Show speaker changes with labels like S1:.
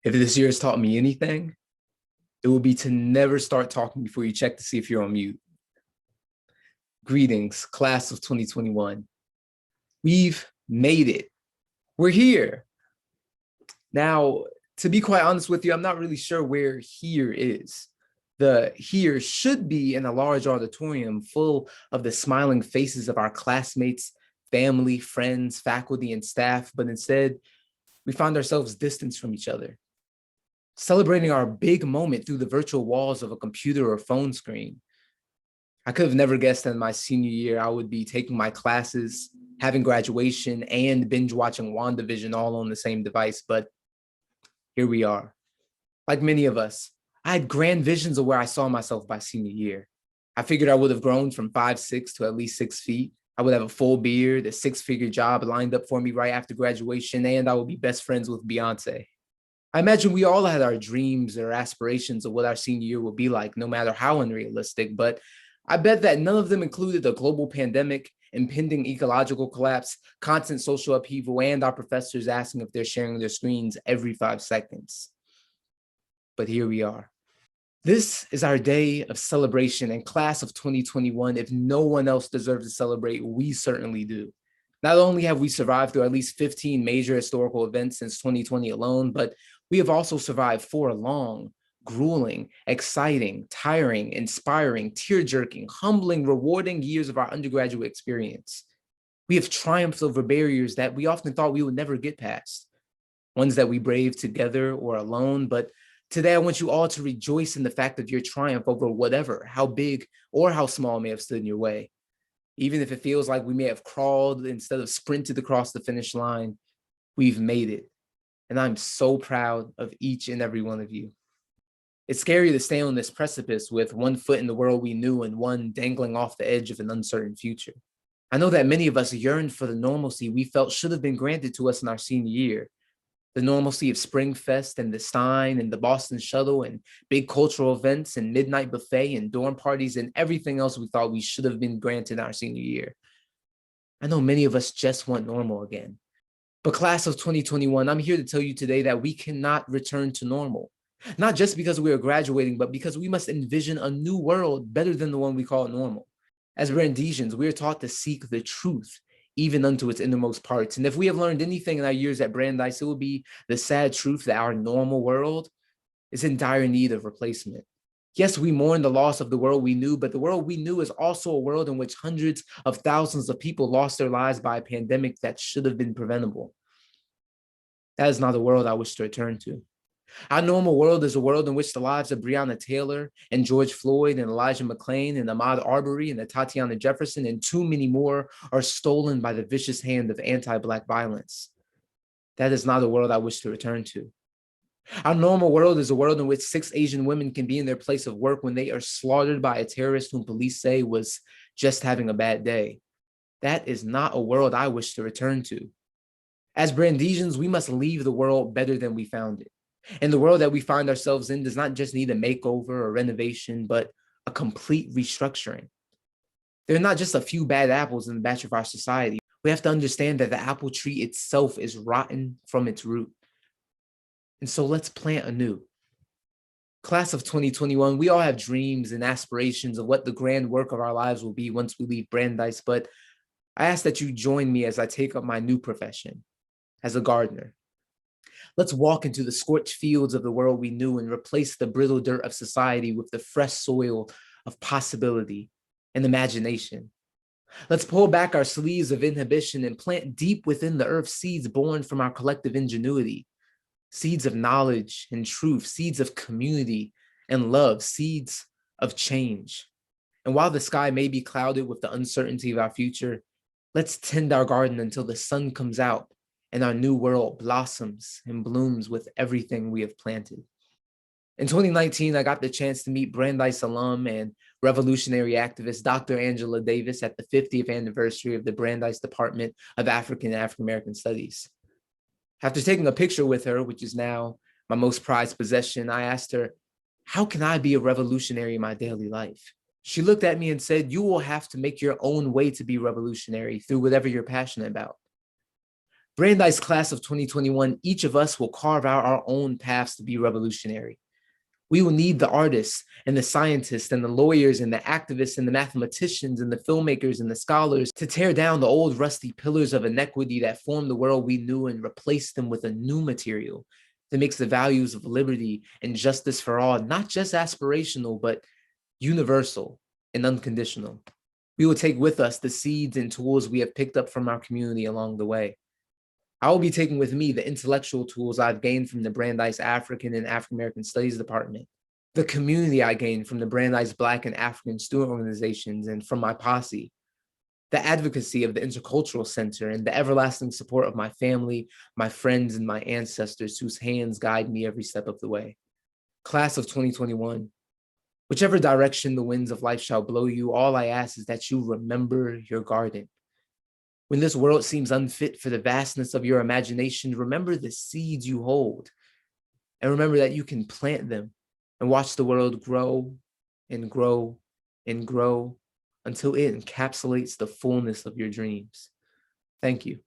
S1: If this year has taught me anything, it will be to never start talking before you check to see if you're on mute. Greetings, class of 2021. We've made it. We're here. Now, to be quite honest with you, I'm not really sure where here is. The here should be in a large auditorium full of the smiling faces of our classmates, family, friends, faculty, and staff, but instead, we found ourselves distanced from each other, celebrating our big moment through the virtual walls of a computer or phone screen. I could have never guessed that in my senior year, I would be taking my classes, having graduation, and binge watching WandaVision all on the same device, but here we are. Like many of us, I had grand visions of where I saw myself by senior year. I figured I would have grown from 5'6" to at least 6 feet. I would have a full beard, a six-figure job lined up for me right after graduation, and I would be best friends with Beyonce. I imagine we all had our dreams or aspirations of what our senior year would be like, no matter how unrealistic, but I bet that none of them included a global pandemic, impending ecological collapse, constant social upheaval, and our professors asking if they're sharing their screens every 5 seconds. But here we are. This is our day of celebration and class of 2021. If no one else deserves to celebrate, we certainly do. Not only have we survived through at least 15 major historical events since 2020 alone, but we have also survived 4 long, grueling, exciting, tiring, inspiring, tear-jerking, humbling, rewarding years of our undergraduate experience. We have triumphed over barriers that we often thought we would never get past, ones that we braved together or alone. But today, I want you all to rejoice in the fact of your triumph over whatever, how big or how small may have stood in your way. Even if it feels like we may have crawled instead of sprinted across the finish line, we've made it. And I'm so proud of each and every one of you. It's scary to stay on this precipice with one foot in the world we knew and one dangling off the edge of an uncertain future. I know that many of us yearned for the normalcy we felt should have been granted to us in our senior year. The normalcy of Springfest and the Stein and the Boston Shuttle and big cultural events and midnight buffet and dorm parties and everything else we thought we should have been granted our senior year. I know many of us just want normal again. But class of 2021, I'm here to tell you today that we cannot return to normal. Not just because we are graduating, but because we must envision a new world better than the one we call normal. As Brandesians, we are taught to seek the truth, even unto its innermost parts. And if we have learned anything in our years at Brandeis, it will be the sad truth that our normal world is in dire need of replacement. Yes, we mourn the loss of the world we knew, but the world we knew is also a world in which hundreds of thousands of people lost their lives by a pandemic that should have been preventable. That is not a world I wish to return to. Our normal world is a world in which the lives of Breonna Taylor and George Floyd and Elijah McClain and Ahmaud Arbery and Tatiana Jefferson and too many more are stolen by the vicious hand of anti-Black violence. That is not a world I wish to return to. Our normal world is a world in which 6 Asian women can be in their place of work when they are slaughtered by a terrorist whom police say was just having a bad day. That is not a world I wish to return to. As Brandesians, we must leave the world better than we found it. And the world that we find ourselves in does not just need a makeover or renovation, but a complete restructuring. There are not just a few bad apples in the batch of our society. We have to understand that the apple tree itself is rotten from its root. And so let's plant anew. Class of 2021, we all have dreams and aspirations of what the grand work of our lives will be once we leave Brandeis, but I ask that you join me as I take up my new profession as a gardener. Let's walk into the scorched fields of the world we knew and replace the brittle dirt of society with the fresh soil of possibility and imagination. Let's pull back our sleeves of inhibition and plant deep within the earth seeds born from our collective ingenuity, seeds of knowledge and truth, seeds of community and love, seeds of change. And while the sky may be clouded with the uncertainty of our future, let's tend our garden until the sun comes out and our new world blossoms and blooms with everything we have planted. In 2019, I got the chance to meet Brandeis alum and revolutionary activist Dr. Angela Davis at the 50th anniversary of the Brandeis Department of African and African American Studies. After taking a picture with her, which is now my most prized possession, I asked her, how can I be a revolutionary in my daily life? She looked at me and said, you will have to make your own way to be revolutionary through whatever you're passionate about. Brandeis class of 2021, each of us will carve out our own paths to be revolutionary. We will need the artists and the scientists and the lawyers and the activists and the mathematicians and the filmmakers and the scholars to tear down the old rusty pillars of inequity that form the world we knew and replace them with a new material that makes the values of liberty and justice for all not just aspirational, but universal and unconditional. We will take with us the seeds and tools we have picked up from our community along the way. I will be taking with me the intellectual tools I've gained from the Brandeis African and African American Studies Department, the community I gained from the Brandeis Black and African student organizations and from my posse, the advocacy of the Intercultural Center, and the everlasting support of my family, my friends, and my ancestors whose hands guide me every step of the way. Class of 2021, whichever direction the winds of life shall blow you, all I ask is that you remember your garden. When this world seems unfit for the vastness of your imagination, remember the seeds you hold. And remember that you can plant them and watch the world grow and grow and grow until it encapsulates the fullness of your dreams. Thank you.